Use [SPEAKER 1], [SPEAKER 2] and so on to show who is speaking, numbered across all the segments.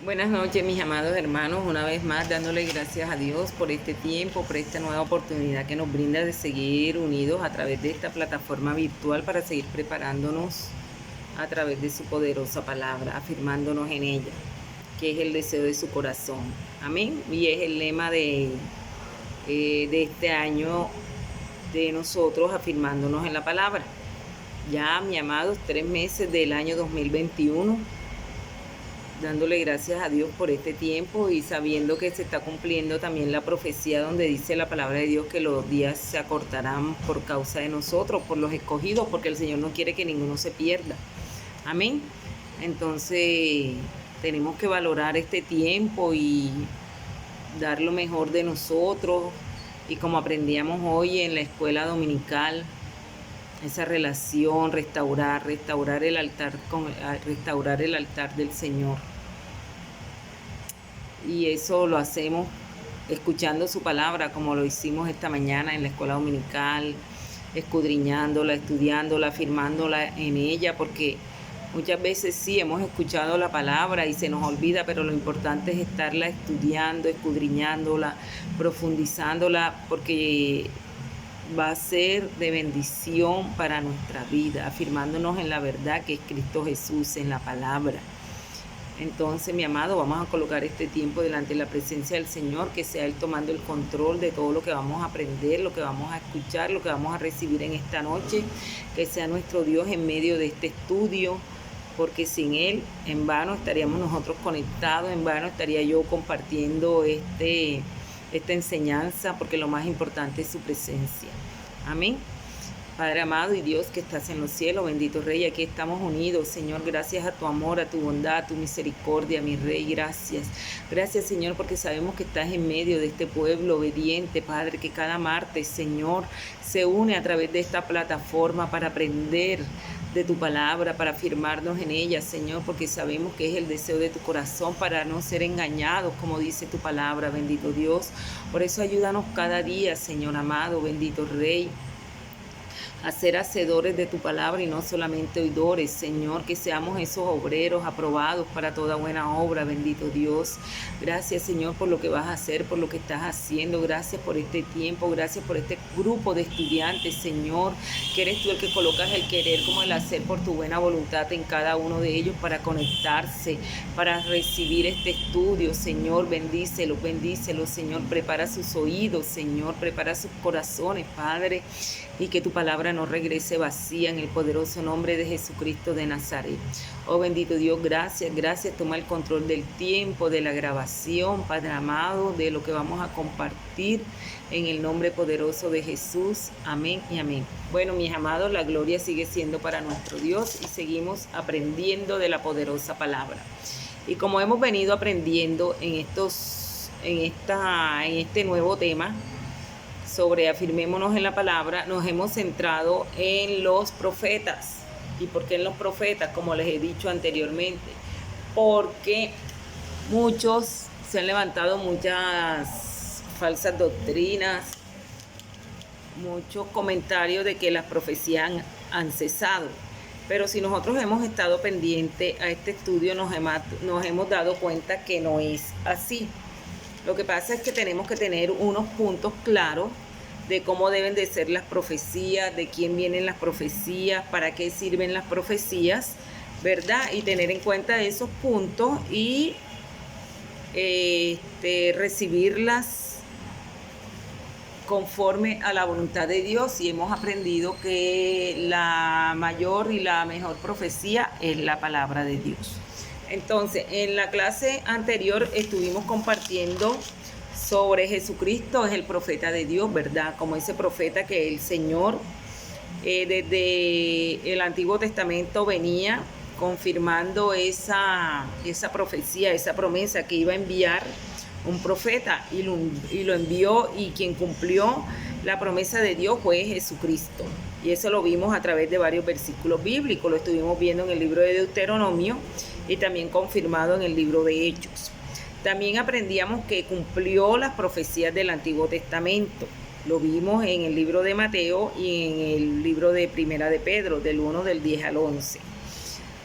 [SPEAKER 1] Buenas noches, mis amados hermanos, una vez más dándole gracias a Dios por este tiempo, por esta nueva oportunidad que nos brinda de seguir unidos a través de esta plataforma virtual para seguir preparándonos a través de su poderosa palabra, afirmándonos en ella, que es el deseo de su corazón. Amén. Y es el lema de este año de nosotros, afirmándonos en la palabra. Ya, mis amados, 3 meses del año 2021, dándole gracias a Dios por este tiempo y sabiendo que se está cumpliendo también la profecía donde dice la palabra de Dios que los días se acortarán por causa de nosotros, por los escogidos, porque el Señor no quiere que ninguno se pierda. Amén. Entonces tenemos que valorar este tiempo y dar lo mejor de nosotros, y como aprendíamos hoy en la escuela dominical, esa relación, restaurar el altar restaurar el altar del Señor. Y eso lo hacemos escuchando su palabra, como lo hicimos esta mañana en la escuela dominical, escudriñándola, estudiándola, afirmándola en ella, porque muchas veces sí hemos escuchado la palabra y se nos olvida, pero lo importante es estarla estudiando, escudriñándola, profundizándola, porque va a ser de bendición para nuestra vida, afirmándonos en la verdad que es Cristo Jesús, en la palabra. Entonces, mi amado, vamos a colocar este tiempo delante de la presencia del Señor, que sea Él tomando el control de todo lo que vamos a aprender, lo que vamos a escuchar, lo que vamos a recibir en esta noche, que sea nuestro Dios en medio de este estudio, porque sin Él en vano estaríamos nosotros conectados, en vano estaría yo compartiendo esta enseñanza, porque lo más importante es su presencia. Amén. Padre amado y Dios que estás en los cielos, bendito Rey, aquí estamos unidos, Señor, gracias a tu amor, a tu bondad, a tu misericordia, mi Rey, gracias. Gracias, Señor, porque sabemos que estás en medio de este pueblo obediente, Padre, que cada martes, Señor, se une a través de esta plataforma para aprender de tu palabra, para afirmarnos en ella, Señor, porque sabemos que es el deseo de tu corazón para no ser engañados, como dice tu palabra, bendito Dios. Por eso ayúdanos cada día, Señor amado, bendito Rey, a ser hacedores de tu palabra y no solamente oidores, Señor, que seamos esos obreros aprobados para toda buena obra, bendito Dios. Gracias, Señor, por lo que vas a hacer, por lo que estás haciendo. Gracias por este tiempo, gracias por este grupo de estudiantes, Señor, que eres tú el que colocas el querer como el hacer por tu buena voluntad en cada uno de ellos para conectarse, para recibir este estudio, Señor. Bendícelos, bendícelos, Señor. Prepara sus oídos, Señor, prepara sus corazones, Padre, y que tu palabra no regrese vacía, en el poderoso nombre de Jesucristo de Nazaret. Oh bendito Dios, gracias, gracias. Toma el control del tiempo, de la grabación, Padre amado, de lo que vamos a compartir, en el nombre poderoso de Jesús. Amén y amén. Bueno, mis amados, la gloria sigue siendo para nuestro Dios y seguimos aprendiendo de la poderosa palabra. Y como hemos venido aprendiendo en este nuevo tema sobre afirmémonos en la palabra, nos hemos centrado en los profetas. ¿Y por qué en los profetas? Como les he dicho anteriormente, porque muchos se han levantado muchas falsas doctrinas, muchos comentarios de que las profecías han cesado. Pero si nosotros hemos estado pendientes a este estudio, nos hemos dado cuenta que no es así. Lo que pasa es que tenemos que tener unos puntos claros de cómo deben de ser las profecías, de quién vienen las profecías, para qué sirven las profecías, ¿verdad? Y tener en cuenta esos puntos y recibirlas conforme a la voluntad de Dios. Y hemos aprendido que la mayor y la mejor profecía es la palabra de Dios. Entonces, en la clase anterior estuvimos compartiendo sobre Jesucristo, es el profeta de Dios, ¿verdad? Como ese profeta que el Señor desde el Antiguo Testamento venía confirmando esa profecía, esa promesa que iba a enviar un profeta, y lo envió, y quien cumplió la promesa de Dios fue Jesucristo. Y eso lo vimos a través de varios versículos bíblicos, lo estuvimos viendo en el libro de Deuteronomio y también confirmado en el libro de Hechos. También aprendíamos que cumplió las profecías del Antiguo Testamento. Lo vimos en el libro de Mateo y en el libro de Primera de Pedro, del 1 del 10 al 11.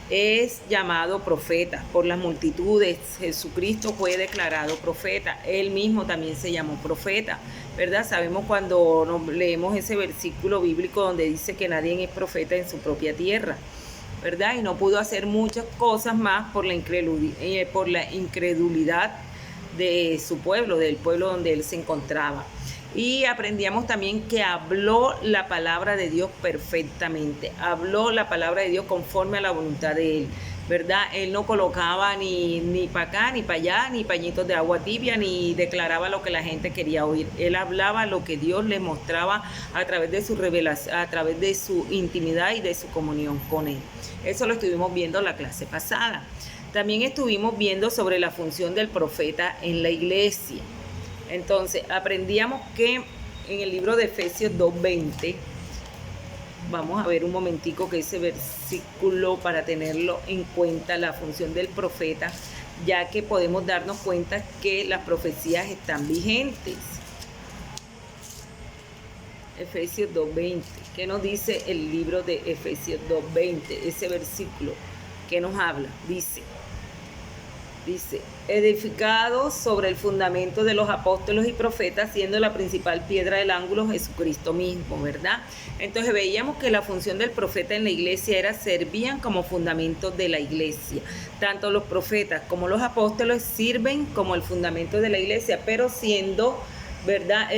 [SPEAKER 1] es llamado profeta por las multitudes. Jesucristo fue declarado profeta. Él mismo también se llamó profeta, ¿verdad? Sabemos cuando leemos ese versículo bíblico donde dice que nadie es profeta en su propia tierra, ¿verdad? Y no pudo hacer muchas cosas más por la incredulidad de su pueblo, del pueblo donde él se encontraba. Y aprendíamos también que habló la palabra de Dios perfectamente, habló la palabra de Dios conforme a la voluntad de él, ¿verdad? Él no colocaba ni para acá, ni para allá, ni pañitos de agua tibia, ni declaraba lo que la gente quería oír. Él hablaba lo que Dios le mostraba a través de su revelación, a través de su intimidad y de su comunión con él. Eso lo estuvimos viendo la clase pasada. También estuvimos viendo sobre la función del profeta en la iglesia. Entonces, aprendíamos que en el libro de Efesios 2:20, vamos a ver un momentico que ese versículo para tenerlo en cuenta, la función del profeta, ya que podemos darnos cuenta que las profecías están vigentes. Efesios 2:20, ¿qué nos dice el libro de Efesios 2:20? Ese versículo que nos habla, dice, edificados sobre el fundamento de los apóstoles y profetas, siendo la principal piedra del ángulo Jesucristo mismo, ¿verdad? Entonces veíamos que la función del profeta en la iglesia servían como fundamento de la iglesia. Tanto los profetas como los apóstoles sirven como el fundamento de la iglesia, pero siendo, ¿verdad?,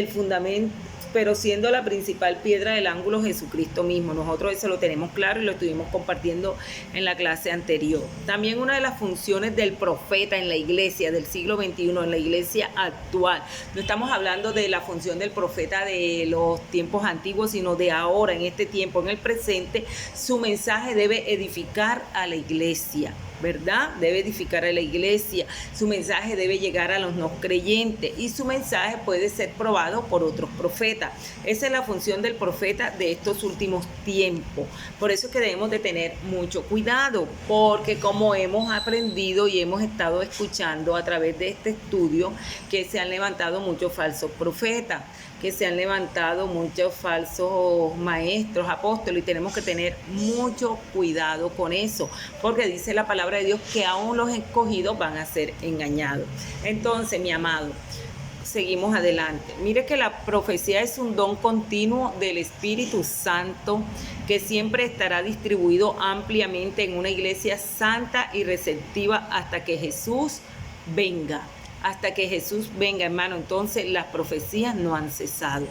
[SPEAKER 1] siendo la principal piedra del ángulo Jesucristo mismo. Nosotros eso lo tenemos claro y lo estuvimos compartiendo en la clase anterior. También una de las funciones del profeta en la iglesia del siglo XXI, en la iglesia actual, no estamos hablando de la función del profeta de los tiempos antiguos, sino de ahora, en este tiempo, en el presente, su mensaje debe edificar a la iglesia, ¿verdad? Debe edificar a la iglesia, su mensaje debe llegar a los no creyentes y su mensaje puede ser probado por otros profetas. Esa es la función del profeta de estos últimos tiempos. Por eso es que debemos de tener mucho cuidado, porque como hemos aprendido y hemos estado escuchando a través de este estudio, que se han levantado muchos falsos profetas, que se han levantado muchos falsos maestros, apóstoles, y tenemos que tener mucho cuidado con eso, porque dice la palabra de Dios que aún los escogidos van a ser engañados. Entonces, mi amado, seguimos adelante. Mire que la profecía es un don continuo del Espíritu Santo que siempre estará distribuido ampliamente en una iglesia santa y receptiva hasta que Jesús venga. Hasta que Jesús venga, hermano. Entonces las profecías no han cesado.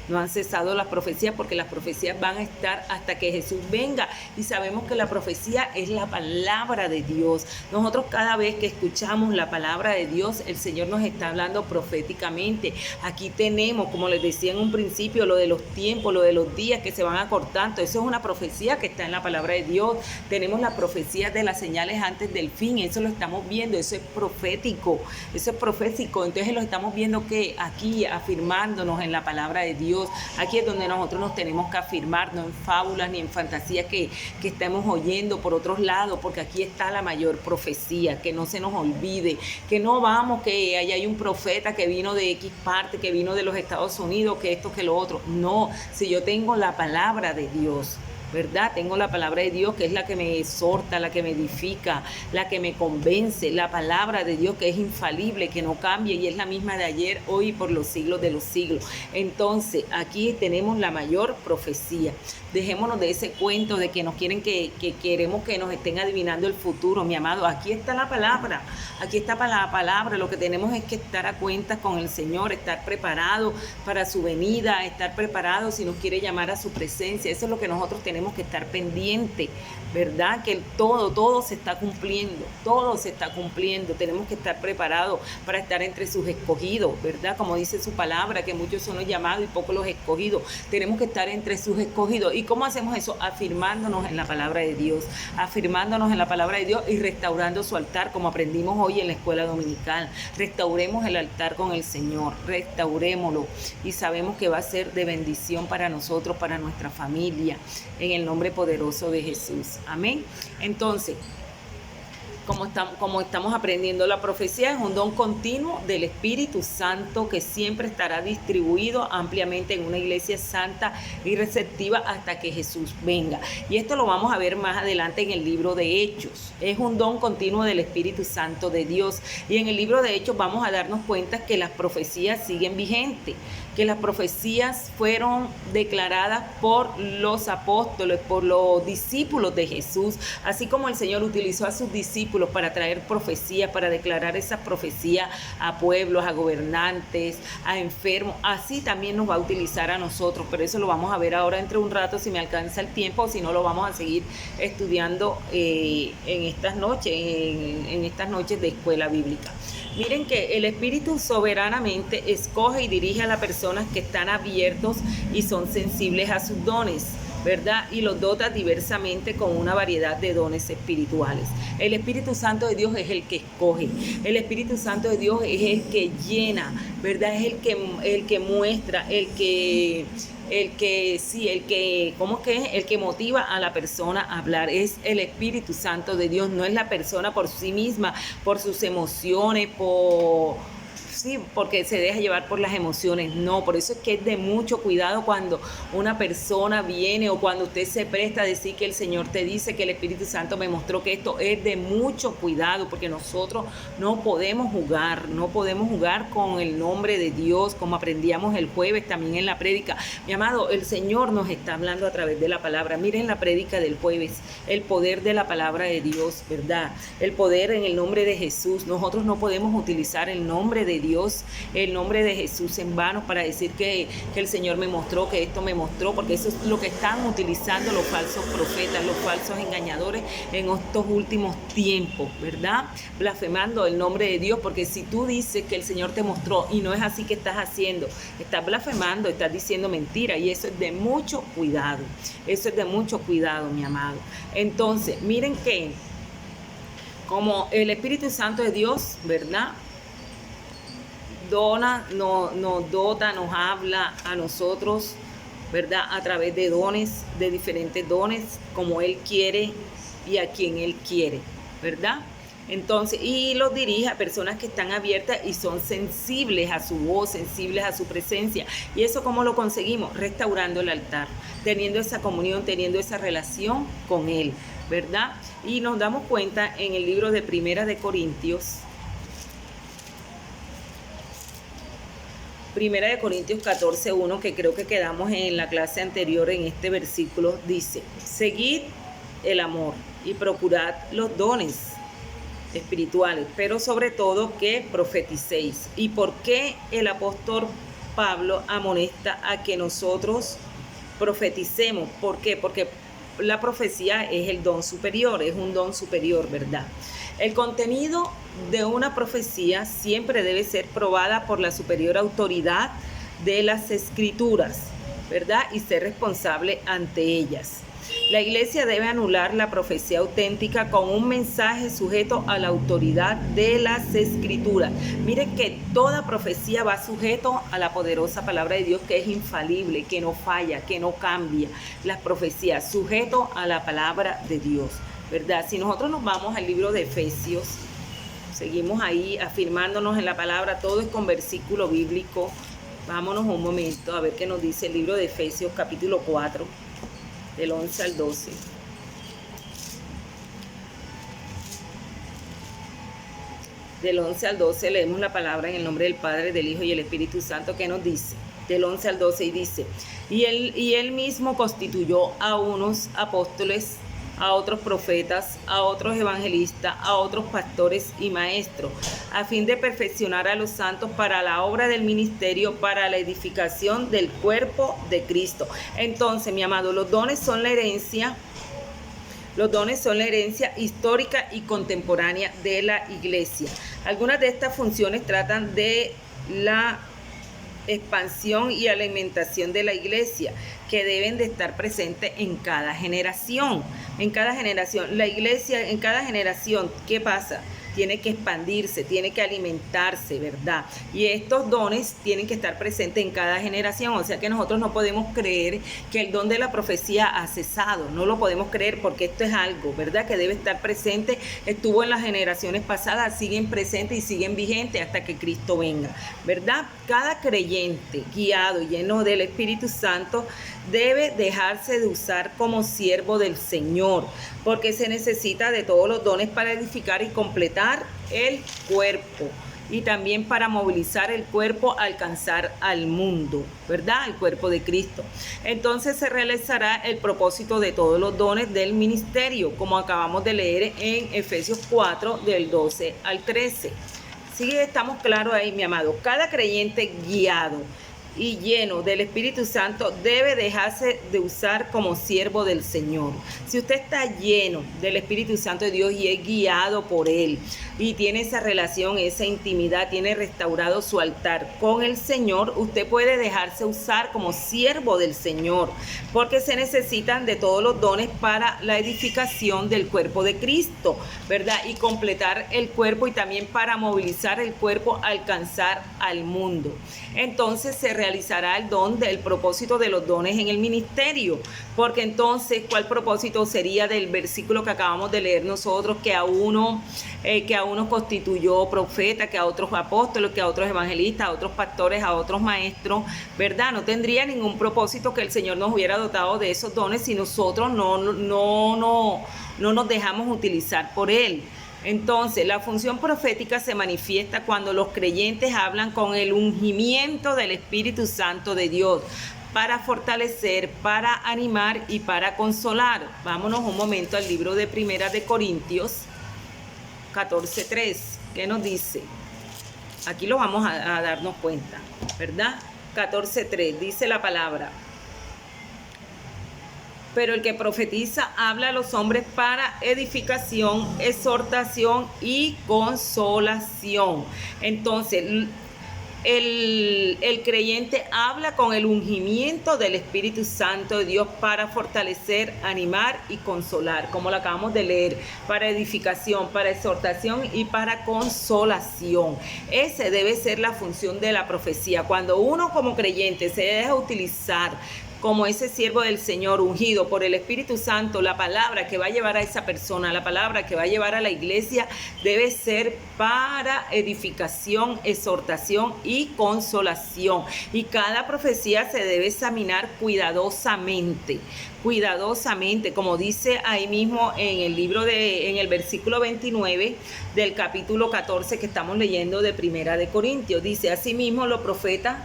[SPEAKER 1] No han cesado las profecías, porque las profecías van a estar hasta que Jesús venga. Y sabemos que la profecía es la palabra de Dios. Nosotros cada vez que escuchamos la palabra de Dios, el Señor nos está hablando proféticamente. Aquí tenemos, como les decía en un principio, lo de los tiempos, lo de los días que se van acortando. Eso es una profecía que está en la palabra de Dios. Tenemos la profecía de las señales antes del fin. Eso lo estamos viendo. Eso es profético. Eso es profético. Entonces lo estamos viendo que aquí afirmándonos en la palabra de Dios. Aquí es donde nosotros nos tenemos que afirmar, no en fábulas ni en fantasías que estemos oyendo por otros lados, porque aquí está la mayor profecía, que no se nos olvide, que no vamos, que allá hay un profeta que vino de X parte, que vino de los Estados Unidos, que esto, que lo otro. No, si yo tengo la palabra de Dios, ¿verdad? Tengo la palabra de Dios, que es la que me exhorta, la que me edifica, la que me convence, la palabra de Dios que es infalible, que no cambia y es la misma de ayer, hoy y por los siglos de los siglos. Entonces, aquí tenemos la mayor profecía. Dejémonos de ese cuento de que nos quieren que queremos que nos estén adivinando el futuro, mi amado. Aquí está la palabra, aquí está la palabra. Lo que tenemos es que estar a cuentas con el Señor, estar preparado para su venida, estar preparado si nos quiere llamar a su presencia. Eso es lo que nosotros tenemos que estar pendiente, ¿verdad? Que todo se está cumpliendo, todo se está cumpliendo. Tenemos que estar preparados para estar entre sus escogidos, ¿verdad? Como dice su palabra, que muchos son los llamados y pocos los escogidos. Tenemos que estar entre sus escogidos. ¿Y cómo hacemos eso? Afirmándonos en la palabra de Dios, afirmándonos en la palabra de Dios y restaurando su altar, como aprendimos hoy en la escuela dominical. Restauremos el altar con el Señor, restaurémoslo, y sabemos que va a ser de bendición para nosotros, para nuestra familia, en el nombre poderoso de Jesús. Amén. Entonces, como estamos aprendiendo, la profecía es un don continuo del Espíritu Santo que siempre estará distribuido ampliamente en una iglesia santa y receptiva hasta que Jesús venga. Y esto lo vamos a ver más adelante en el libro de Hechos. Es un don continuo del Espíritu Santo de Dios. Y en el libro de Hechos vamos a darnos cuenta que las profecías siguen vigentes, que las profecías fueron declaradas por los apóstoles, por los discípulos de Jesús, así como el Señor utilizó a sus discípulos para traer profecías, para declarar esas profecías a pueblos, a gobernantes, a enfermos, así también nos va a utilizar a nosotros, pero eso lo vamos a ver ahora entre un rato si me alcanza el tiempo, o si no lo vamos a seguir estudiando en estas noches de escuela bíblica. Miren que el Espíritu soberanamente escoge y dirige a las personas que están abiertos y son sensibles a sus dones, ¿verdad? Y los dota diversamente con una variedad de dones espirituales. El Espíritu Santo de Dios es el que escoge. El Espíritu Santo de Dios es el que llena, ¿verdad? Es el que muestra, el que motiva a la persona a hablar. Es el Espíritu Santo de Dios, no es la persona por sí misma, por sus emociones, porque se deja llevar por las emociones. No, por eso es que es de mucho cuidado cuando una persona viene o cuando usted se presta a decir que el Señor te dice que el Espíritu Santo me mostró que esto. Es de mucho cuidado, porque nosotros no podemos jugar con el nombre de Dios, como aprendíamos el jueves también en la prédica. Mi amado, el Señor nos está hablando a través de la palabra. Miren la prédica del jueves, el poder de la palabra de Dios, ¿verdad? El poder en el nombre de Jesús. Nosotros no podemos utilizar el nombre de Dios, el nombre de Jesús en vano para decir que el Señor me mostró, que esto me mostró, porque eso es lo que están utilizando los falsos profetas, los falsos engañadores en estos últimos tiempos, ¿verdad? Blasfemando el nombre de Dios, porque si tú dices que el Señor te mostró y no es así que estás haciendo, estás blasfemando, estás diciendo mentira, y eso es de mucho cuidado, mi amado. Entonces, miren que como el Espíritu Santo de Dios, ¿verdad?, nos dota, nos habla a nosotros, ¿verdad?, a través de dones, de diferentes dones, como Él quiere y a quien Él quiere, ¿verdad? Entonces, y los dirige a personas que están abiertas y son sensibles a su voz, sensibles a su presencia. ¿Y eso cómo lo conseguimos? Restaurando el altar, teniendo esa comunión, teniendo esa relación con Él, ¿verdad? Y nos damos cuenta en el libro de Primera de Corintios 14:1, que creo que quedamos en la clase anterior en este versículo, dice: seguid el amor y procurad los dones espirituales, pero sobre todo que profeticéis. ¿Y por qué el apóstol Pablo amonesta a que nosotros profeticemos? ¿Por qué? Porque la profecía es el don superior, es un don superior, ¿verdad? El contenido de una profecía siempre debe ser probada por la superior autoridad de las Escrituras, ¿verdad? Y ser responsable ante ellas. La iglesia debe anular la profecía auténtica con un mensaje sujeto a la autoridad de las Escrituras. Miren que toda profecía va sujeto a la poderosa palabra de Dios, que es infalible, que no falla, que no cambia. Las profecías sujeto a la palabra de Dios, ¿verdad? Si nosotros nos vamos al libro de Efesios, seguimos ahí afirmándonos en la palabra, todo es con versículo bíblico. Vámonos un momento a ver qué nos dice el libro de Efesios capítulo 4, del 11 al 12. Del 11 al 12 leemos la palabra en el nombre del Padre, del Hijo y el Espíritu Santo, que nos dice, del 11 al 12, y dice: y él mismo constituyó a unos apóstoles, a otros profetas, a otros evangelistas, a otros pastores y maestros, a fin de perfeccionar a los santos para la obra del ministerio, para la edificación del cuerpo de Cristo. Entonces, mi amado, los dones son la herencia histórica y contemporánea de la iglesia. Algunas de estas funciones tratan de la expansión y alimentación de la iglesia, que deben de estar presentes en cada generación. La iglesia, en cada generación, ¿qué pasa? tiene que expandirse, tiene que alimentarse, ¿verdad? Y estos dones tienen que estar presentes en cada generación, o sea que nosotros no podemos creer que el don de la profecía ha cesado, no lo podemos creer porque esto es algo, ¿verdad? Que debe estar presente, estuvo en las generaciones pasadas, siguen presentes y siguen vigentes hasta que Cristo venga, ¿verdad? Cada creyente guiado y lleno del Espíritu Santo debe dejarse de usar como siervo del Señor, porque se necesita de todos los dones para edificar y completar el cuerpo, y también para movilizar el cuerpo a alcanzar al mundo, ¿verdad? El cuerpo de Cristo. Entonces se realizará el propósito de todos los dones del ministerio, como acabamos de leer en Efesios 4, del 12 al 13. Sí, estamos claros ahí, mi amado. Cada creyente guiado y lleno del Espíritu Santo debe dejarse de usar como siervo del Señor. Si usted está lleno del Espíritu Santo de Dios y es guiado por Él y tiene esa relación, esa intimidad, tiene restaurado su altar con el Señor, usted puede dejarse usar como siervo del Señor, porque se necesitan de todos los dones para la edificación del cuerpo de Cristo, ¿verdad? Y completar el cuerpo, y también para movilizar el cuerpo a alcanzar al mundo. Entonces se realizará el don del propósito de los dones en el ministerio, porque entonces, ¿cuál propósito sería del versículo que acabamos de leer nosotros? Que a uno constituyó profeta, que a otros apóstoles, que a otros evangelistas, a otros pastores, a otros maestros, ¿verdad? No tendría ningún propósito que el Señor nos hubiera dotado de esos dones si nosotros no nos dejamos utilizar por Él. Entonces, la función profética se manifiesta cuando los creyentes hablan con el ungimiento del Espíritu Santo de Dios para fortalecer, para animar y para consolar. Vámonos un momento al libro de Primera de Corintios 14:3, ¿qué nos dice? Aquí lo vamos a darnos cuenta, ¿verdad? 14:3 dice la palabra: pero el que profetiza habla a los hombres para edificación, exhortación y consolación. Entonces, el creyente habla con el ungimiento del Espíritu Santo de Dios para fortalecer, animar y consolar, como lo acabamos de leer, para edificación, para exhortación y para consolación. Esa debe ser la función de la profecía. Cuando uno como creyente se deja utilizar como ese siervo del Señor, ungido por el Espíritu Santo, la palabra que va a llevar a esa persona, la palabra que va a llevar a la iglesia, debe ser para edificación, exhortación y consolación. Y cada profecía se debe examinar cuidadosamente, como dice ahí mismo en el libro en el versículo 29 del capítulo 14 que estamos leyendo de Primera de Corintios. Dice: asimismo los profetas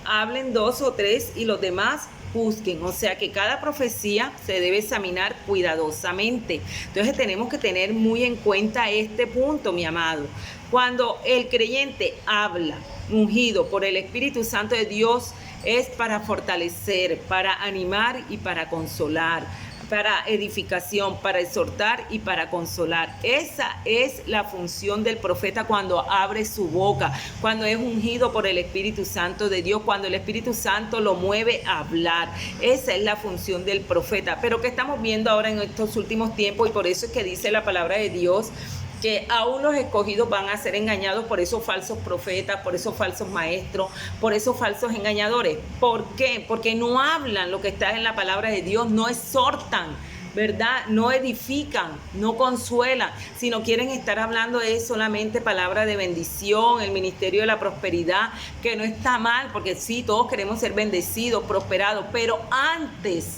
[SPEAKER 1] hablen 2 o 3 y los demás juzguen. O sea que cada profecía se debe examinar cuidadosamente. Entonces tenemos que tener muy en cuenta este punto, mi amado. Cuando el creyente habla ungido por el Espíritu Santo de Dios, es para fortalecer, para animar y para consolar, para edificación, para exhortar y para consolar. Esa es la función del profeta cuando abre su boca, cuando es ungido por el Espíritu Santo de Dios, cuando el Espíritu Santo lo mueve a hablar. Esa es la función del profeta. Pero que estamos viendo ahora en estos últimos tiempos, y por eso es que dice la palabra de Dios que aún los escogidos van a ser engañados por esos falsos profetas, por esos falsos maestros, por esos falsos engañadores. ¿Por qué? Porque no hablan lo que está en la palabra de Dios, no exhortan, ¿verdad? No edifican, no consuelan, sino quieren estar hablando de solamente palabra de bendición, el ministerio de la prosperidad, que no está mal, porque sí, todos queremos ser bendecidos, prosperados, pero antes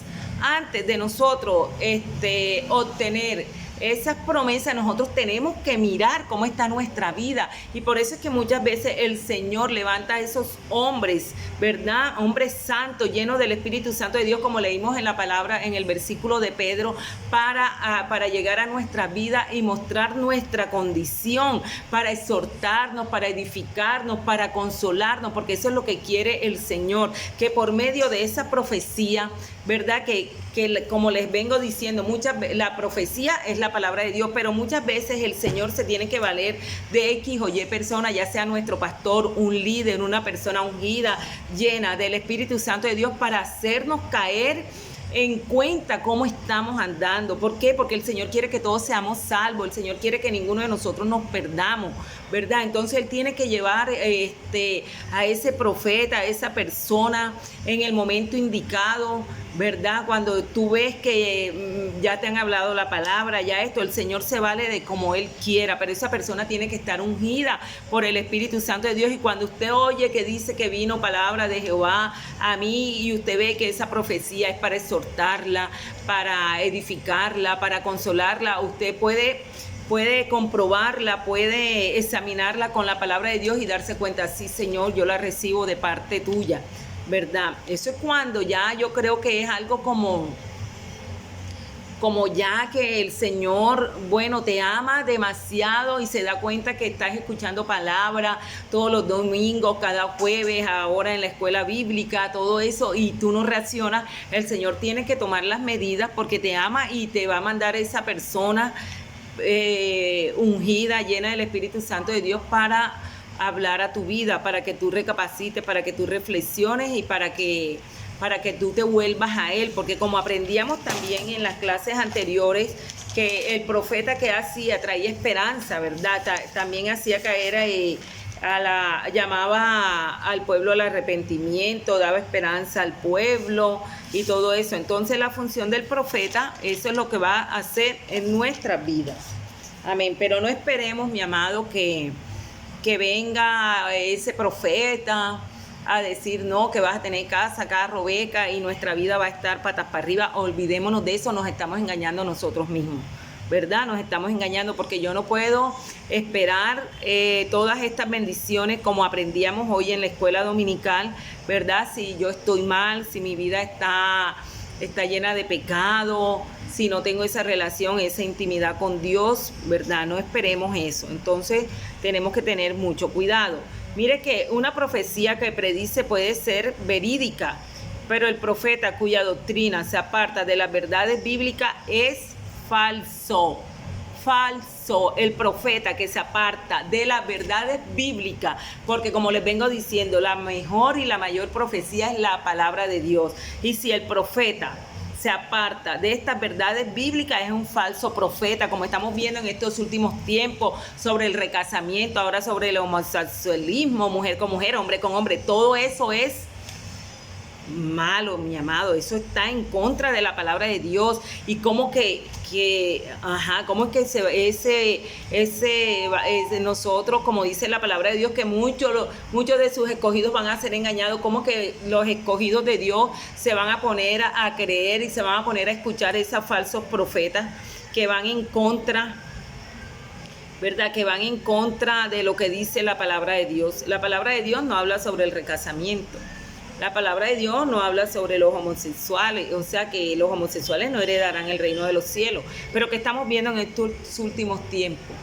[SPEAKER 1] de nosotros obtener esas promesas, nosotros tenemos que mirar cómo está nuestra vida. Y por eso es que muchas veces el Señor levanta a esos hombres, ¿verdad? Hombres santos, llenos del Espíritu Santo de Dios, como leímos en la palabra, en el versículo de Pedro, para llegar a nuestra vida y mostrar nuestra condición, para exhortarnos, para edificarnos, para consolarnos, porque eso es lo que quiere el Señor, que por medio de esa profecía, ¿verdad? Que como les vengo diciendo, la profecía es la palabra de Dios, pero muchas veces el Señor se tiene que valer de X o Y persona, ya sea nuestro pastor, un líder, una persona ungida, llena del Espíritu Santo de Dios, para hacernos caer en cuenta cómo estamos andando. ¿Por qué? Porque el Señor quiere que todos seamos salvos, el Señor quiere que ninguno de nosotros nos perdamos, ¿verdad? Entonces Él tiene que llevar a ese profeta, a esa persona en el momento indicado, ¿verdad? Cuando tú ves que ya te han hablado la palabra, ya esto, el Señor se vale de como Él quiera, pero esa persona tiene que estar ungida por el Espíritu Santo de Dios. Y cuando usted oye que dice que vino palabra de Jehová a mí y usted ve que esa profecía es para exhortarla, para edificarla, para consolarla, usted puede comprobarla, puede examinarla con la palabra de Dios y darse cuenta, sí, Señor, yo la recibo de parte tuya, ¿verdad? Eso es cuando ya yo creo que es algo como ya que el Señor, bueno, te ama demasiado y se da cuenta que estás escuchando palabra todos los domingos, cada jueves, ahora en la escuela bíblica, todo eso, y tú no reaccionas. El Señor tiene que tomar las medidas porque te ama y te va a mandar esa persona ungida, llena del Espíritu Santo de Dios para hablar a tu vida, para que tú recapacites, para que tú reflexiones y para que tú te vuelvas a Él, porque como aprendíamos también en las clases anteriores, que el profeta que hacía traía esperanza, ¿verdad? También hacía caer llamaba al pueblo al arrepentimiento, daba esperanza al pueblo y todo eso. Entonces la función del profeta, eso es lo que va a hacer en nuestras vidas. Amén. Pero no esperemos, mi amado, que venga ese profeta a decir no, que vas a tener casa, carro, beca y nuestra vida va a estar patas para arriba. Olvidémonos de eso, nos estamos engañando nosotros mismos, ¿verdad? Nos estamos engañando porque yo no puedo esperar todas estas bendiciones como aprendíamos hoy en la escuela dominical, ¿verdad? Si yo estoy mal, si mi vida está llena de pecado, si no tengo esa relación, esa intimidad con Dios, ¿verdad? No esperemos eso. Entonces tenemos que tener mucho cuidado. Mire que una profecía que predice puede ser verídica, pero el profeta cuya doctrina se aparta de las verdades bíblicas es falso. Falso. El profeta que se aparta de las verdades bíblicas, porque como les vengo diciendo, la mejor y la mayor profecía es la palabra de Dios. Y si el profeta se aparta de estas verdades bíblicas, es un falso profeta, como estamos viendo en estos últimos tiempos, sobre el recasamiento, ahora sobre el homosexualismo, mujer con mujer, hombre con hombre. Todo eso es malo, mi amado. Eso está en contra de la palabra de Dios. Y cómo cómo es que nosotros, como dice la palabra de Dios, que muchos de sus escogidos van a ser engañados. Cómo que los escogidos de Dios se van a poner a creer y se van a poner a escuchar esos falsos profetas que van en contra, ¿verdad? Que van en contra de lo que dice la palabra de Dios. La palabra de Dios no habla sobre el recasamiento. La palabra de Dios no habla sobre los homosexuales, o sea que los homosexuales no heredarán el reino de los cielos, pero que estamos viendo en estos últimos tiempos,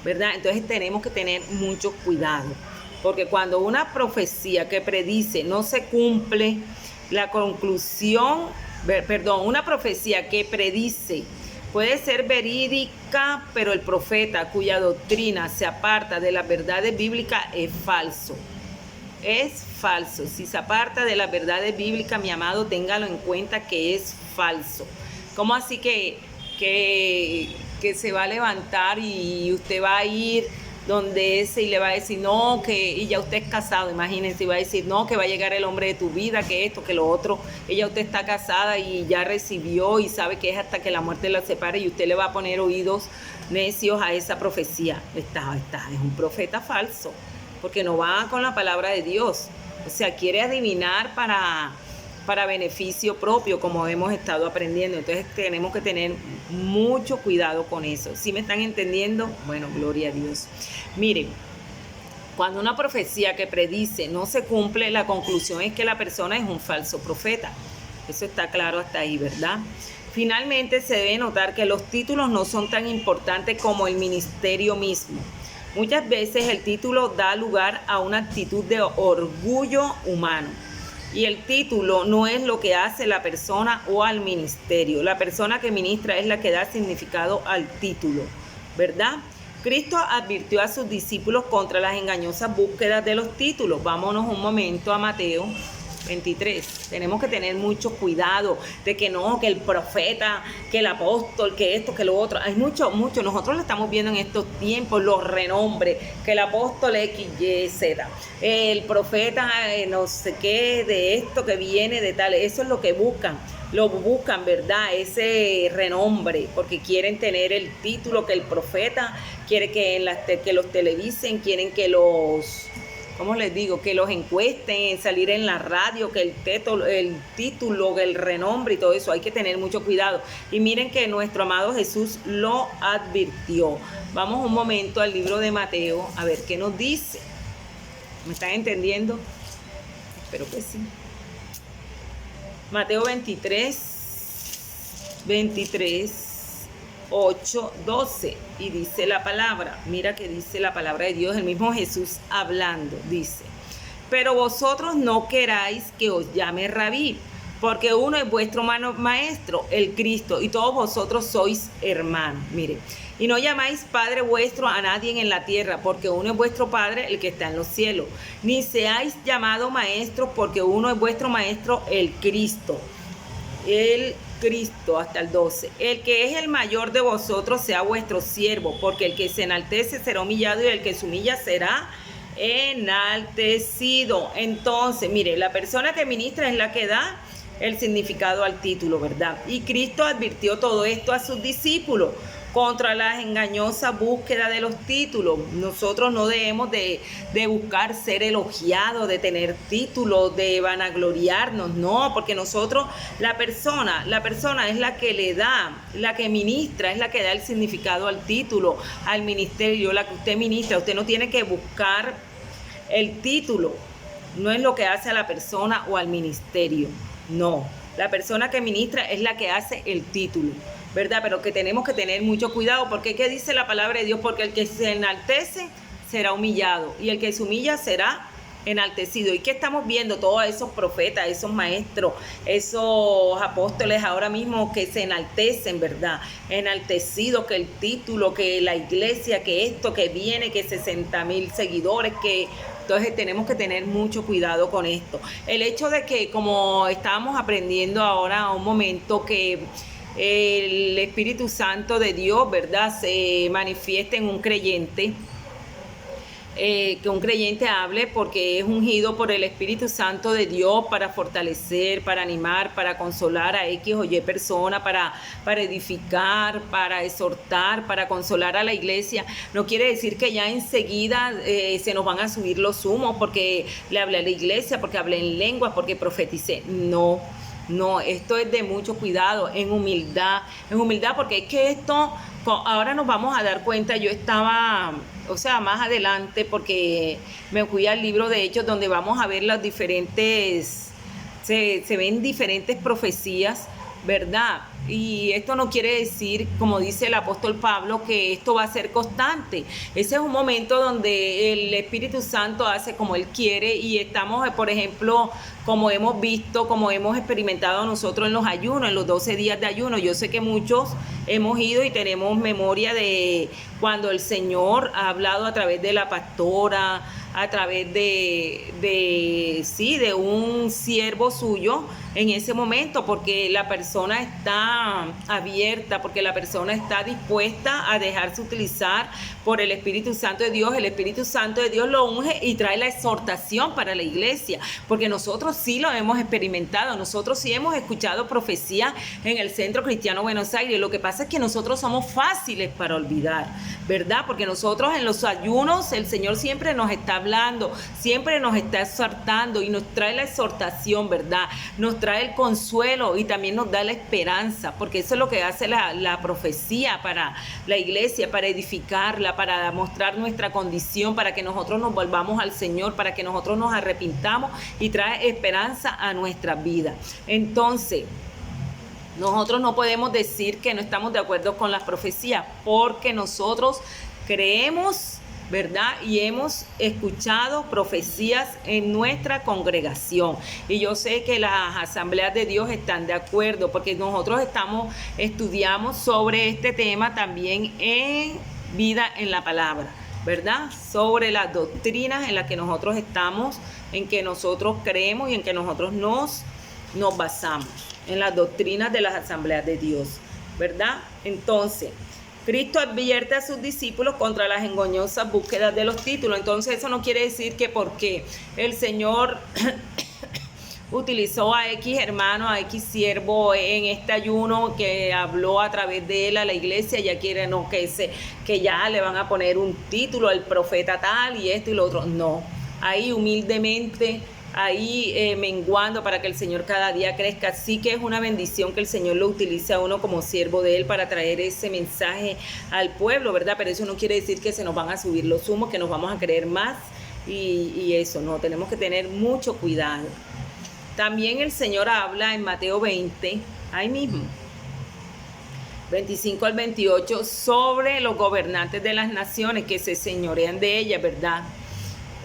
[SPEAKER 1] ¿verdad? Entonces tenemos que tener mucho cuidado, porque cuando una profecía que predice no se cumple, una profecía que predice puede ser verídica, pero el profeta cuya doctrina se aparta de las verdades bíblicas es falso. Es falso. Si se aparta de las verdades bíblicas, mi amado, téngalo en cuenta que es falso. ¿Cómo así que se va a levantar y usted va a ir donde ese y le va a decir no, y ya usted es casado? Imagínense, y va a decir no, que va a llegar el hombre de tu vida, que esto, que lo otro. Ella, usted está casada y ya recibió y sabe que es hasta que la muerte la separe, y usted le va a poner oídos necios a esa profecía. Es un profeta falso, porque no va con la palabra de Dios. O sea, quiere adivinar para beneficio propio, como hemos estado aprendiendo. Entonces tenemos que tener mucho cuidado con eso. ¿Sí me están entendiendo? Bueno, gloria a Dios. Miren, cuando una profecía que predice no se cumple, la conclusión es que la persona es un falso profeta. Eso está claro hasta ahí, ¿verdad? Finalmente, se debe notar que los títulos no son tan importantes como el ministerio mismo. Muchas veces el título da lugar a una actitud de orgullo humano. Y el título no es lo que hace la persona o al ministerio. La persona que ministra es la que da significado al título, ¿verdad? Cristo advirtió a sus discípulos contra las engañosas búsquedas de los títulos. Vámonos un momento a Mateo, 23. Tenemos que tener mucho cuidado de que no, que el profeta, que el apóstol, que esto, que lo otro. Hay mucho. Nosotros lo estamos viendo en estos tiempos, los renombres, que el apóstol X, Y, Z, el profeta no sé qué, de esto que viene, de tal. Eso es lo que buscan. Lo buscan, ¿verdad? Ese renombre, porque quieren tener el título que el profeta, quiere que los televisen, quieren que los... ¿Cómo les digo? Que los encuesten, salir en la radio, que el título, el renombre y todo eso. Hay que tener mucho cuidado. Y miren que nuestro amado Jesús lo advirtió. Vamos un momento al libro de Mateo, a ver qué nos dice. ¿Me están entendiendo? Espero que sí. Mateo 23, 8, 12, y dice la palabra, mira que dice la palabra de Dios, el mismo Jesús hablando, dice: pero vosotros no queráis que os llame Rabí, porque uno es vuestro maestro, el Cristo, y todos vosotros sois hermanos. Mire, y no llamáis Padre vuestro a nadie en la tierra, porque uno es vuestro Padre, el que está en los cielos. Ni seáis llamados maestros, porque uno es vuestro maestro, el Cristo. El Cristo, hasta el 12. El que es el mayor de vosotros sea vuestro siervo, porque el que se enaltece será humillado y el que se humilla será enaltecido. Entonces, mire, la persona que ministra es la que da el significado al título, ¿verdad? Y Cristo advirtió todo esto a sus discípulos contra la engañosa búsqueda de los títulos. Nosotros no debemos de buscar ser elogiados, de tener títulos, de vanagloriarnos, no, porque nosotros, la persona es la que le da, la que ministra, es la que da el significado al título, al ministerio, la que usted ministra. Usted no tiene que buscar el título, no es lo que hace a la persona o al ministerio, no. La persona que ministra es la que hace el título, ¿verdad? Pero que tenemos que tener mucho cuidado, porque ¿qué dice la palabra de Dios? Porque el que se enaltece será humillado y el que se humilla será enaltecido. ¿Y qué estamos viendo? Todos esos profetas, esos maestros, esos apóstoles ahora mismo que se enaltecen, ¿verdad? Enaltecidos, que el título, que la iglesia, que esto, que viene, que 60,000 seguidores, que... Entonces tenemos que tener mucho cuidado con esto. El hecho de que, como estábamos aprendiendo ahora un momento, que el Espíritu Santo de Dios, ¿verdad?, se manifiesta en un creyente, que un creyente hable, porque es ungido por el Espíritu Santo de Dios para fortalecer, para animar, para consolar a X o Y persona, para edificar, para exhortar, para consolar a la iglesia. No quiere decir que ya enseguida se nos van a subir los humos porque le hablé a la iglesia, porque hablé en lenguas, porque profeticé. No, esto es de mucho cuidado, en humildad, porque es que esto, ahora nos vamos a dar cuenta. Yo estaba, más adelante, porque me fui al libro de Hechos, donde vamos a ver las diferentes, se ven diferentes profecías, ¿verdad? Y esto no quiere decir, como dice el apóstol Pablo, que esto va a ser constante. Ese es un momento donde el Espíritu Santo hace como Él quiere, y estamos, por ejemplo, como hemos visto, como hemos experimentado nosotros en los ayunos, en los 12 días de ayuno. Yo sé que muchos hemos ido y tenemos memoria de cuando el Señor ha hablado a través de la pastora, a través de un siervo suyo en ese momento, porque la persona está abierta, porque la persona está dispuesta a dejarse utilizar por el Espíritu Santo de Dios. El Espíritu Santo de Dios lo unge y trae la exhortación para la iglesia, porque nosotros sí lo hemos experimentado, nosotros sí hemos escuchado profecía en el Centro Cristiano Buenos Aires. Lo que pasa es que nosotros somos fáciles para olvidar, ¿verdad? Porque nosotros en los ayunos el Señor siempre nos está hablando, siempre nos está exhortando y nos trae la exhortación, ¿verdad? Nos trae el consuelo y también nos da la esperanza, porque eso es lo que hace la profecía para la iglesia, para edificarla, para mostrar nuestra condición, para que nosotros nos volvamos al Señor, para que nosotros nos arrepintamos, y trae esperanza a nuestra vida. Entonces, nosotros no podemos decir que no estamos de acuerdo con las profecías, porque nosotros creemos, ¿verdad? Y hemos escuchado profecías en nuestra congregación. Y yo sé que las asambleas de Dios están de acuerdo, porque nosotros estudiamos sobre este tema también en Vida en la Palabra. ¿verdad? Sobre las doctrinas en las que nosotros estamos, en que nosotros creemos y en que nosotros nos basamos, en las doctrinas de las asambleas de Dios, ¿verdad? Entonces, Cristo advierte a sus discípulos contra las engañosas búsquedas de los títulos. Entonces, eso no quiere decir que porque el Señor utilizó a X hermano, a X siervo en este ayuno que habló a través de él a la iglesia, ya quiere no que ya le van a poner un título al profeta tal y esto y lo otro. No, ahí humildemente, ahí menguando para que el Señor cada día crezca. Sí que es una bendición que el Señor lo utilice a uno como siervo de él para traer ese mensaje al pueblo, ¿verdad? Pero eso no quiere decir que se nos van a subir los humos, que nos vamos a creer más y eso, no, tenemos que tener mucho cuidado. También el Señor habla en Mateo 20, ahí mismo, 25 al 28, sobre los gobernantes de las naciones que se señorean de ellas, ¿verdad?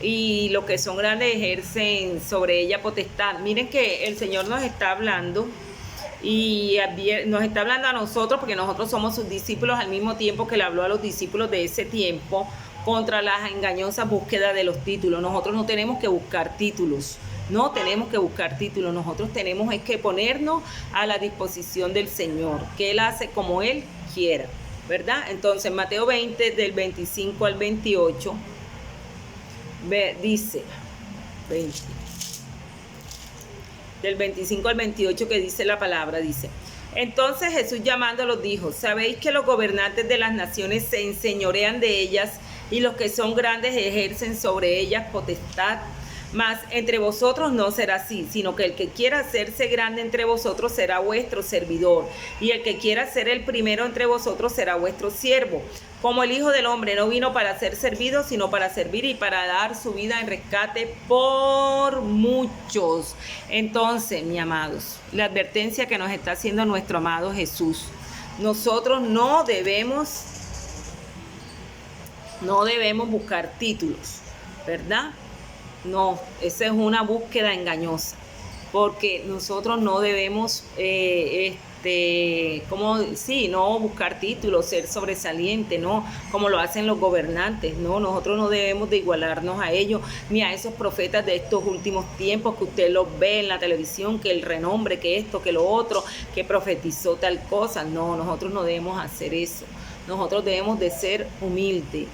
[SPEAKER 1] Y los que son grandes ejercen sobre ella potestad. Miren que el Señor nos está hablando y nos está hablando a nosotros porque nosotros somos sus discípulos al mismo tiempo que le habló a los discípulos de ese tiempo contra las engañosas búsquedas de los títulos. Nosotros no tenemos que buscar títulos. No tenemos que buscar títulos, nosotros tenemos que ponernos a la disposición del Señor, que Él hace como Él quiera, ¿verdad? Entonces, Mateo 20, del 25 al 28, dice, 20, del 25 al 28 que dice la palabra, dice: entonces Jesús llamándolos dijo: ¿sabéis que los gobernantes de las naciones se enseñorean de ellas y los que son grandes ejercen sobre ellas potestad? Mas entre vosotros no será así, sino que el que quiera hacerse grande entre vosotros será vuestro servidor, y el que quiera ser el primero entre vosotros será vuestro siervo. Como el Hijo del Hombre no vino para ser servido, sino para servir y para dar su vida en rescate por muchos. Entonces, mis amados, la advertencia que nos está haciendo nuestro amado Jesús, nosotros no debemos buscar títulos, ¿verdad? No, esa es una búsqueda engañosa, porque nosotros no debemos, no buscar títulos, ser sobresaliente, no, como lo hacen los gobernantes, no, nosotros no debemos de igualarnos a ellos, ni a esos profetas de estos últimos tiempos que usted los ve en la televisión, que el renombre, que esto, que lo otro, que profetizó tal cosa. No, nosotros no debemos hacer eso, nosotros debemos de ser humilde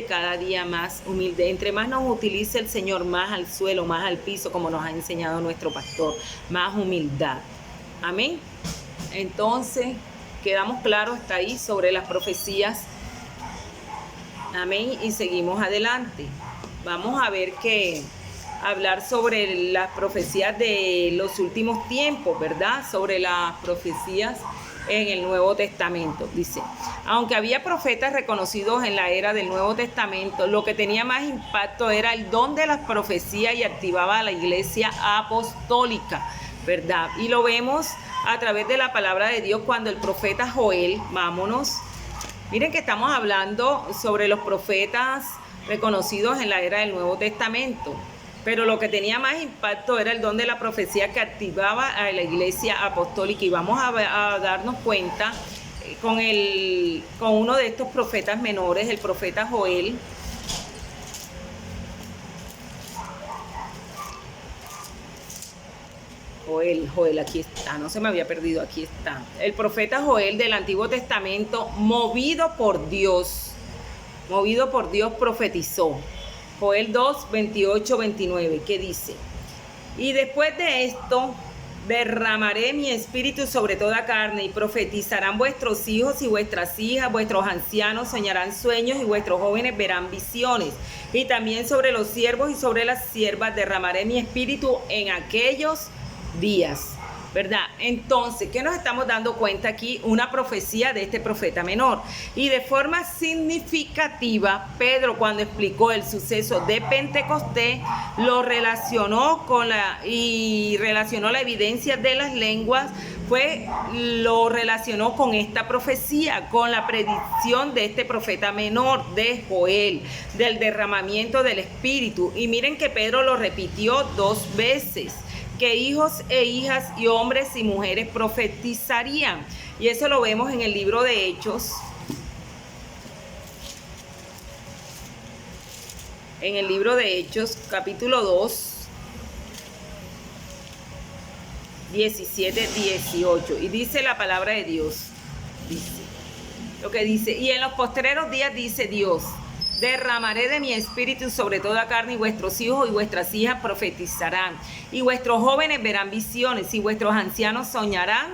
[SPEAKER 1] cada día más humilde. Entre más nos utilice el Señor, más al suelo, más al piso, como nos ha enseñado nuestro pastor, más humildad. Amén. Entonces, quedamos claros hasta ahí sobre las profecías. Amén. Y seguimos adelante. Vamos a ver hablar sobre las profecías de los últimos tiempos, ¿verdad? Sobre las profecías en el Nuevo Testamento. Dice: aunque había profetas reconocidos en la era del Nuevo Testamento, lo que tenía más impacto era el don de las profecías y activaba a la iglesia apostólica, ¿verdad? Y lo vemos a través de la palabra de Dios cuando el profeta Joel, miren que estamos hablando sobre los profetas reconocidos en la era del Nuevo Testamento. Pero lo que tenía más impacto era el don de la profecía que activaba a la iglesia apostólica. Y vamos a darnos cuenta con uno de estos profetas menores, el profeta Joel. Joel, aquí está, no se me había perdido, aquí está. El profeta Joel del Antiguo Testamento, movido por Dios, profetizó. Joel 2, 28, 29, que dice: y después de esto derramaré mi espíritu sobre toda carne, y profetizarán vuestros hijos y vuestras hijas, vuestros ancianos soñarán sueños, y vuestros jóvenes verán visiones. Y también sobre los siervos y sobre las siervas derramaré mi espíritu en aquellos días, ¿verdad? Entonces, ¿qué nos estamos dando cuenta aquí? Una profecía de este profeta menor. Y de forma significativa, Pedro, cuando explicó el suceso de Pentecostés, lo relacionó relacionó la evidencia de las lenguas, lo relacionó con esta profecía, con la predicción de este profeta menor, de Joel, del derramamiento del Espíritu. Y miren que Pedro lo repitió 2 veces, que hijos e hijas y hombres y mujeres profetizarían. Y eso lo vemos en el libro de Hechos. en el libro de Hechos, capítulo 2, 17, 18. Y dice la palabra de Dios. Dice lo que dice: y en los postreros días, dice Dios, derramaré de mi espíritu sobre toda carne, y vuestros hijos y vuestras hijas profetizarán, y vuestros jóvenes verán visiones, y vuestros ancianos soñarán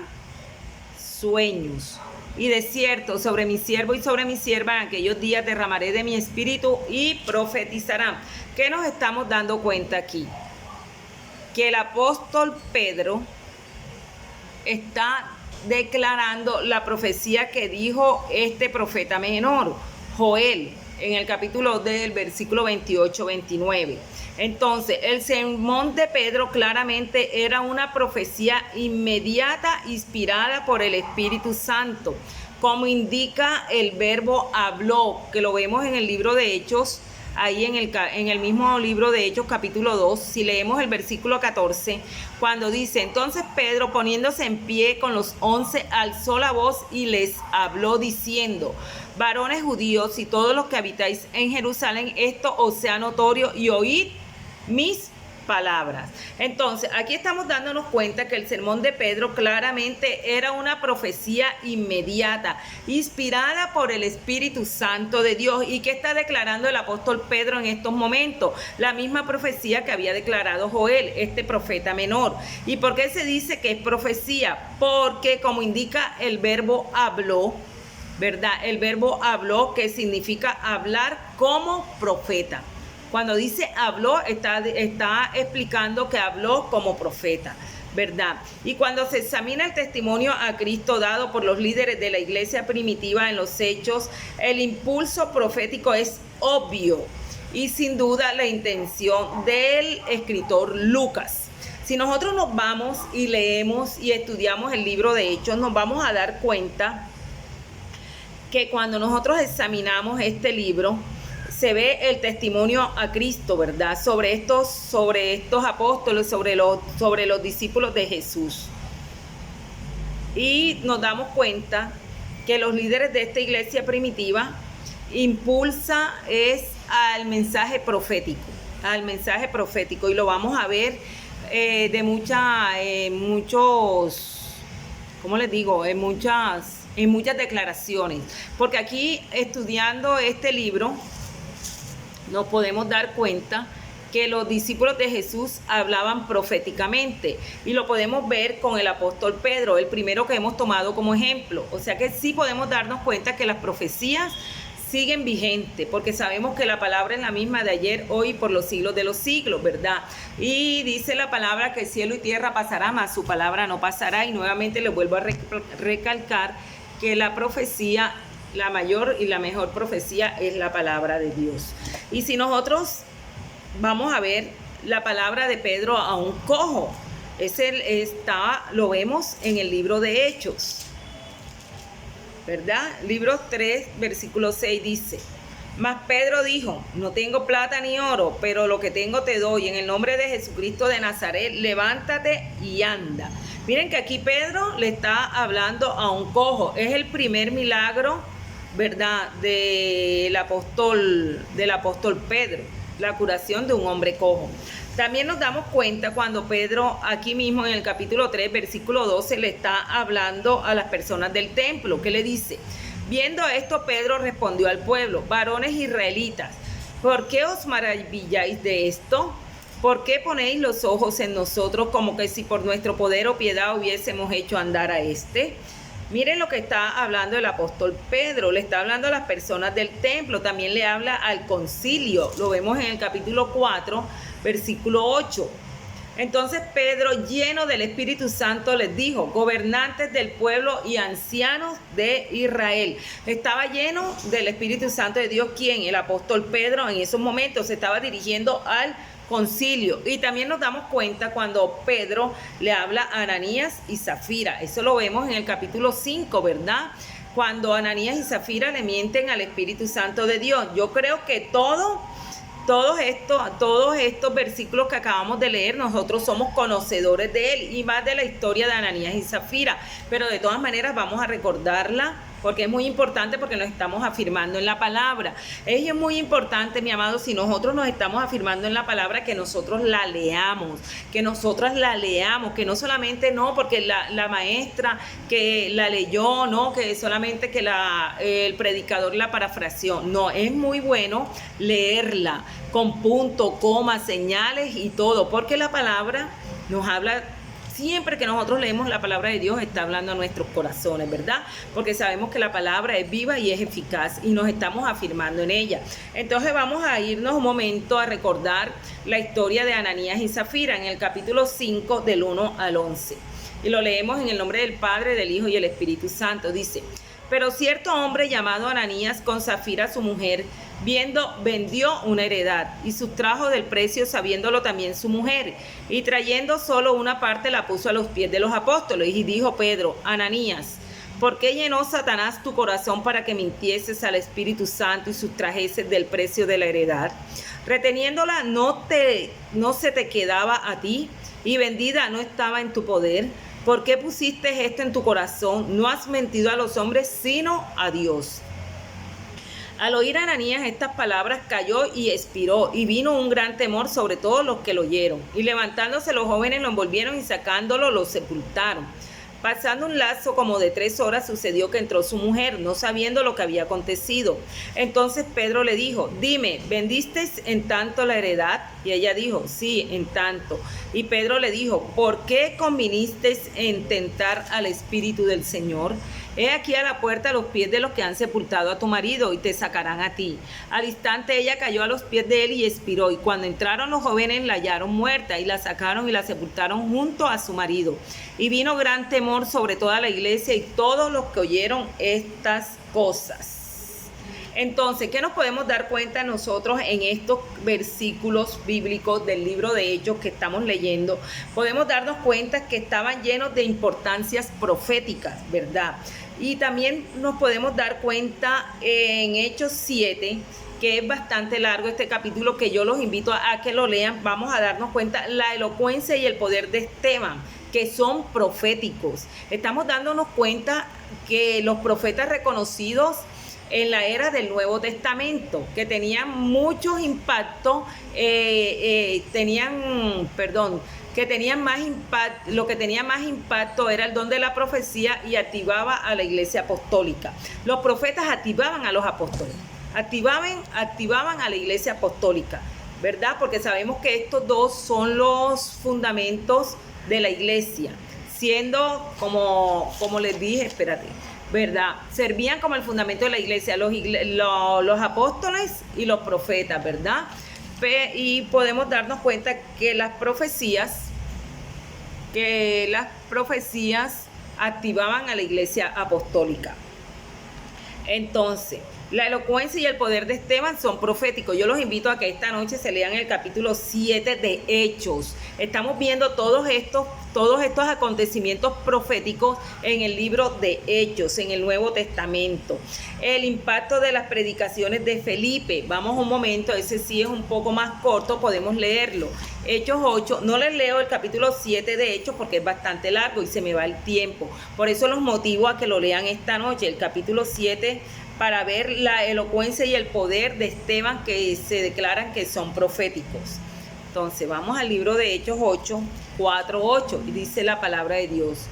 [SPEAKER 1] sueños. Y de cierto, sobre mi siervo y sobre mi sierva en aquellos días derramaré de mi espíritu y profetizarán. ¿Qué nos estamos dando cuenta aquí? Que el apóstol Pedro está declarando la profecía que dijo este profeta menor, Joel, en el capítulo del versículo 28-29. Entonces, el sermón de Pedro claramente era una profecía inmediata, inspirada por el Espíritu Santo, como indica el verbo habló, que lo vemos en el libro de Hechos, ahí en el mismo libro de Hechos, capítulo 2, si leemos el versículo 14, cuando dice: entonces Pedro, poniéndose en pie con los 11, alzó la voz y les habló diciendo: varones judíos y todos los que habitáis en Jerusalén, esto os sea notorio, y oíd mis palabras. Entonces, aquí estamos dándonos cuenta que el sermón de Pedro claramente era una profecía inmediata, inspirada por el Espíritu Santo de Dios. ¿Y qué está declarando el apóstol Pedro en estos momentos? La misma profecía que había declarado Joel, este profeta menor. ¿Y por qué se dice que es profecía? Porque, como indica el verbo habló, ¿verdad? El verbo habló, que significa hablar como profeta. Cuando dice habló, está explicando que habló como profeta, ¿verdad? Y cuando se examina el testimonio a Cristo dado por los líderes de la iglesia primitiva en los Hechos, el impulso profético es obvio y sin duda la intención del escritor Lucas. Si nosotros nos vamos y leemos y estudiamos el libro de Hechos, nos vamos a dar cuenta que cuando nosotros examinamos este libro, se ve el testimonio a Cristo, ¿verdad? Sobre estos apóstoles, sobre los discípulos de Jesús. Y nos damos cuenta que los líderes de esta iglesia primitiva impulsa al mensaje profético, y lo vamos a ver de muchos, ¿cómo les digo? En muchas declaraciones, porque aquí estudiando este libro nos podemos dar cuenta que los discípulos de Jesús hablaban proféticamente, y lo podemos ver con el apóstol Pedro, el primero que hemos tomado como ejemplo. O sea que sí podemos darnos cuenta que las profecías siguen vigentes, porque sabemos que la palabra es la misma de ayer, hoy y por los siglos de los siglos, ¿verdad? Y dice la palabra que cielo y tierra pasará, mas su palabra no pasará. Y nuevamente les vuelvo a recalcar que la profecía, la mayor y la mejor profecía, es la palabra de Dios. Y si nosotros vamos a ver la palabra de Pedro a un cojo, lo vemos en el libro de Hechos, ¿verdad? Libro 3, versículo 6 dice: mas Pedro dijo: no tengo plata ni oro, pero lo que tengo te doy. En el nombre de Jesucristo de Nazaret, levántate y anda. Miren que aquí Pedro le está hablando a un cojo. Es el primer milagro, ¿verdad?, del apóstol Pedro, la curación de un hombre cojo. También nos damos cuenta cuando Pedro, aquí mismo en el capítulo 3, versículo 12, le está hablando a las personas del templo. ¿Qué le dice? Viendo esto, Pedro respondió al pueblo: varones israelitas, ¿por qué os maravilláis de esto? ¿Por qué ponéis los ojos en nosotros, como que si por nuestro poder o piedad hubiésemos hecho andar a este? Miren lo que está hablando el apóstol Pedro. Le está hablando a las personas del templo, también le habla al concilio. Lo vemos en el capítulo 4, versículo 8. Entonces Pedro, lleno del Espíritu Santo, les dijo: gobernantes del pueblo y ancianos de Israel. Estaba lleno del Espíritu Santo de Dios. ¿Quién? El apóstol Pedro. En esos momentos se estaba dirigiendo al concilio. Y también nos damos cuenta cuando Pedro le habla a Ananías y Zafira. Eso lo vemos en el capítulo 5, ¿verdad? Cuando Ananías y Zafira le mienten al Espíritu Santo de Dios. Yo creo que todos estos versículos que acabamos de leer, nosotros somos conocedores de él, y más de la historia de Ananías y Zafira, pero de todas maneras vamos a recordarla porque es muy importante, porque nos estamos afirmando en la palabra. Es muy importante, mi amado, si nosotros nos estamos afirmando en la palabra, que nosotros la leamos, que nosotras la leamos, que no solamente porque la maestra que la leyó, no, que solamente que el predicador la parafraseó. No, es muy bueno leerla con punto, coma, señales y todo, porque la palabra nos habla. Siempre que nosotros leemos la palabra de Dios, está hablando a nuestros corazones, ¿verdad? Porque sabemos que la palabra es viva y es eficaz y nos estamos afirmando en ella. Entonces vamos a irnos un momento a recordar la historia de Ananías y Zafira en el capítulo 5 del 1 al 11. Y lo leemos en el nombre del Padre, del Hijo y el Espíritu Santo. Dice: pero cierto hombre llamado Ananías, con Zafira su mujer, vendió una heredad y sustrajo del precio, sabiéndolo también su mujer, y trayendo solo una parte la puso a los pies de los apóstoles. Y dijo Pedro: Ananías, ¿por qué llenó Satanás tu corazón para que mintieses al Espíritu Santo y sustrajeses del precio de la heredad? Reteniéndola no se te quedaba a ti, y vendida no estaba en tu poder. ¿Por qué pusiste esto en tu corazón? No has mentido a los hombres, sino a Dios. Al oír a Ananías estas palabras, cayó y expiró, y vino un gran temor sobre todos los que lo oyeron. Y levantándose los jóvenes lo envolvieron y sacándolo lo sepultaron. Pasando un lapso como de 3 horas, sucedió que entró su mujer, no sabiendo lo que había acontecido. Entonces Pedro le dijo: dime, ¿vendiste en tanto la heredad? Y ella dijo: sí, en tanto. Y Pedro le dijo: ¿por qué conviniste en tentar al Espíritu del Señor? He aquí a la puerta a los pies de los que han sepultado a tu marido, y te sacarán a ti. Al instante ella cayó a los pies de él y expiró. Y cuando entraron los jóvenes, la hallaron muerta, y la sacaron y la sepultaron junto a su marido. Y vino gran temor sobre toda la iglesia y todos los que oyeron estas cosas. Entonces, ¿qué nos podemos dar cuenta nosotros en estos versículos bíblicos del libro de Hechos que estamos leyendo? Podemos darnos cuenta que estaban llenos de importancias proféticas, ¿verdad? Y también nos podemos dar cuenta en Hechos 7, que es bastante largo este capítulo, que yo los invito a que lo lean. Vamos a darnos cuenta la elocuencia y el poder de Esteban, que son proféticos. Estamos dándonos cuenta que los profetas reconocidos en la era del Nuevo Testamento, que tenían muchos impactos, que tenían más impacto. Lo que tenía más impacto era el don de la profecía y activaba a la iglesia apostólica. Los profetas activaban a los apóstoles, activaban a la iglesia apostólica, ¿verdad? Porque sabemos que estos dos son los fundamentos de la iglesia, siendo como les dije, ¿verdad? Servían como el fundamento de la iglesia, los apóstoles y los profetas, ¿verdad? Y podemos darnos cuenta que las profecías activaban a la iglesia apostólica. Entonces, la elocuencia y el poder de Esteban son proféticos. Yo los invito a que esta noche se lean el capítulo 7 de Hechos. Estamos viendo todos estos acontecimientos proféticos en el libro de Hechos, en el Nuevo Testamento. El impacto de las predicaciones de Felipe. Vamos un momento, ese sí es un poco más corto, podemos leerlo. Hechos 8, no les leo el capítulo 7 de Hechos porque es bastante largo y se me va el tiempo. Por eso los motivo a que lo lean esta noche, el capítulo 7, para ver la elocuencia y el poder de Esteban, que se declaran que son proféticos. Entonces vamos al libro de Hechos 8, 4, 8, y dice la palabra de Dios: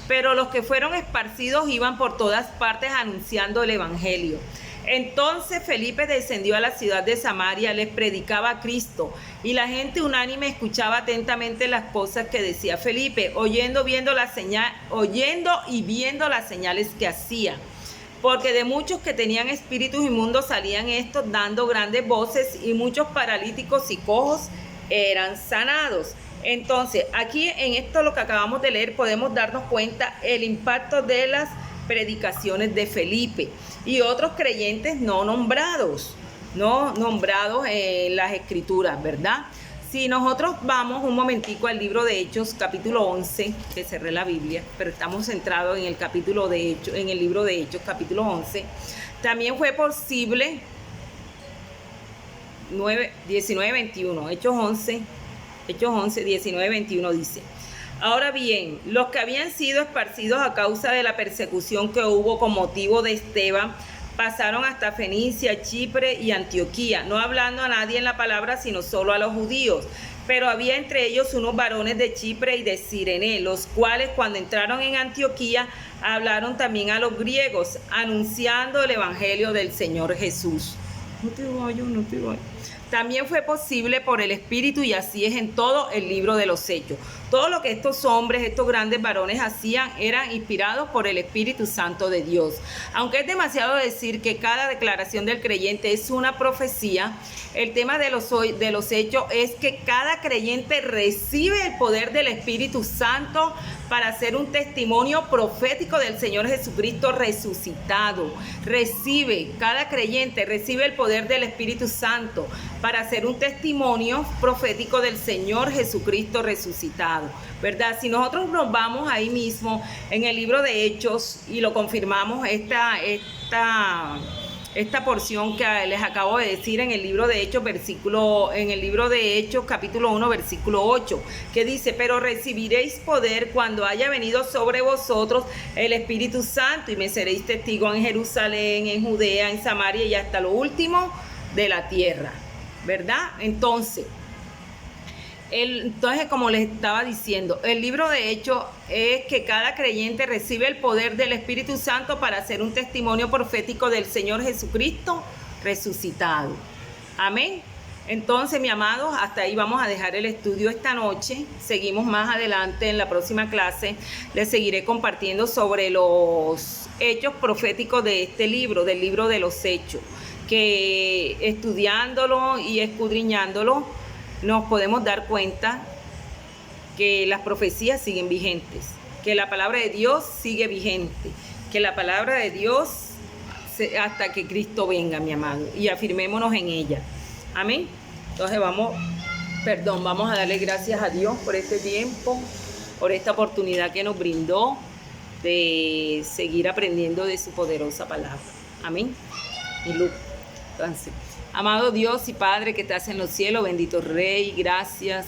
[SPEAKER 1] pero los que fueron esparcidos iban por todas partes anunciando el evangelio. Entonces Felipe descendió a la ciudad de Samaria, les predicaba a Cristo, y la gente unánime escuchaba atentamente las cosas que decía Felipe, oyendo y viendo las señales que hacía. Porque de muchos que tenían espíritus inmundos salían estos dando grandes voces, y muchos paralíticos y cojos eran sanados. Entonces, aquí en esto lo que acabamos de leer, podemos darnos cuenta el impacto de las predicaciones de Felipe y otros creyentes no nombrados en las escrituras, ¿verdad? Si nosotros vamos un momentico al libro de Hechos, capítulo 11, que cerré la Biblia, pero estamos centrados en el capítulo de Hechos, en el libro de Hechos, capítulo 11, también fue posible 19-21, Hechos 11, 19-21 dice: Ahora bien, los que habían sido esparcidos a causa de la persecución que hubo con motivo de Esteban, pasaron hasta Fenicia, Chipre y Antioquía, no hablando a nadie en la palabra, sino solo a los judíos. Pero había entre ellos unos varones de Chipre y de Cirene, los cuales cuando entraron en Antioquía hablaron también a los griegos, anunciando el evangelio del Señor Jesús. No te vayas. También fue posible por el Espíritu, y así es en todo el libro de los Hechos. Todo lo que estos hombres, estos grandes varones hacían, eran inspirados por el Espíritu Santo de Dios. Aunque es demasiado decir que cada declaración del creyente es una profecía, el tema de los Hechos es que cada creyente recibe el poder del Espíritu Santo para hacer un testimonio profético del Señor Jesucristo resucitado. Cada creyente recibe el poder del Espíritu Santo para hacer un testimonio profético del Señor Jesucristo resucitado, ¿verdad? Si nosotros nos vamos ahí mismo en el libro de Hechos y lo confirmamos, esta porción que les acabo de decir en el libro de Hechos, capítulo 1, versículo 8, que dice: pero recibiréis poder cuando haya venido sobre vosotros el Espíritu Santo, y me seréis testigos en Jerusalén, en Judea, en Samaria y hasta lo último de la tierra, ¿verdad? Entonces, como les estaba diciendo, el libro de Hechos es que cada creyente recibe el poder del Espíritu Santo para hacer un testimonio profético del Señor Jesucristo resucitado. Amén. Entonces, mi amado, hasta ahí vamos a dejar el estudio esta noche. Seguimos más adelante en la próxima clase. Les seguiré compartiendo sobre los hechos proféticos de este libro, del libro de los Hechos, que estudiándolo y escudriñándolo nos podemos dar cuenta que las profecías siguen vigentes, que la palabra de Dios sigue vigente, que la palabra de Dios hasta que Cristo venga, mi amado, y afirmémonos en ella. Amén. Entonces vamos a darle gracias a Dios por este tiempo, por esta oportunidad que nos brindó de seguir aprendiendo de su poderosa palabra. Amén. Y luz. Entonces, amado Dios y Padre que estás en los cielos, bendito Rey, gracias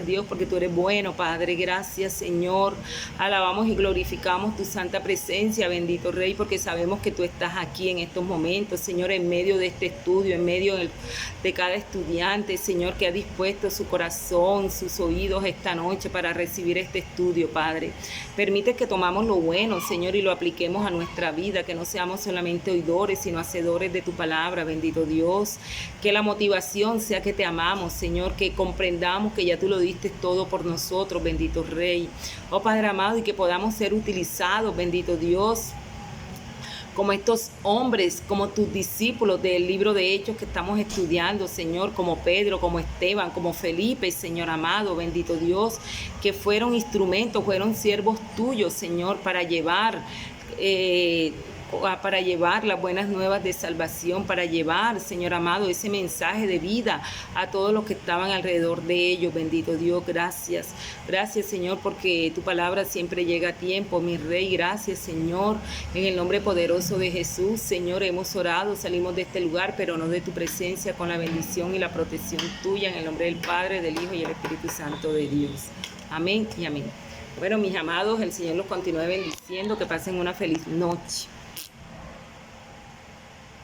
[SPEAKER 1] Dios, porque tú eres bueno, Padre, gracias Señor, alabamos y glorificamos tu santa presencia, bendito Rey, porque sabemos que tú estás aquí en estos momentos, Señor, en medio de este estudio, en medio de cada estudiante, Señor, que ha dispuesto su corazón, sus oídos esta noche para recibir este estudio, Padre. Permite que tomamos lo bueno, Señor, y lo apliquemos a nuestra vida, que no seamos solamente oidores, sino hacedores de tu palabra, bendito Dios. Que la motivación sea que te amamos, Señor, que comprendamos que ya tú lo diste todo por nosotros, bendito Rey. Oh Padre amado, y que podamos ser utilizados, bendito Dios, como estos hombres, como tus discípulos del libro de Hechos que estamos estudiando, Señor, como Pedro, como Esteban, como Felipe, Señor amado, bendito Dios, que fueron instrumentos, fueron siervos tuyos, Señor, para llevar las buenas nuevas de salvación, para llevar, Señor amado, ese mensaje de vida a todos los que estaban alrededor de ellos, bendito Dios, gracias, Señor, porque tu palabra siempre llega a tiempo, mi Rey, gracias, Señor, en el nombre poderoso de Jesús, Señor, hemos orado, salimos de este lugar, pero no de tu presencia, con la bendición y la protección tuya, en el nombre del Padre, del Hijo y del Espíritu Santo de Dios, amén y amén. Bueno, mis amados, el Señor los continúe bendiciendo, que pasen una feliz noche.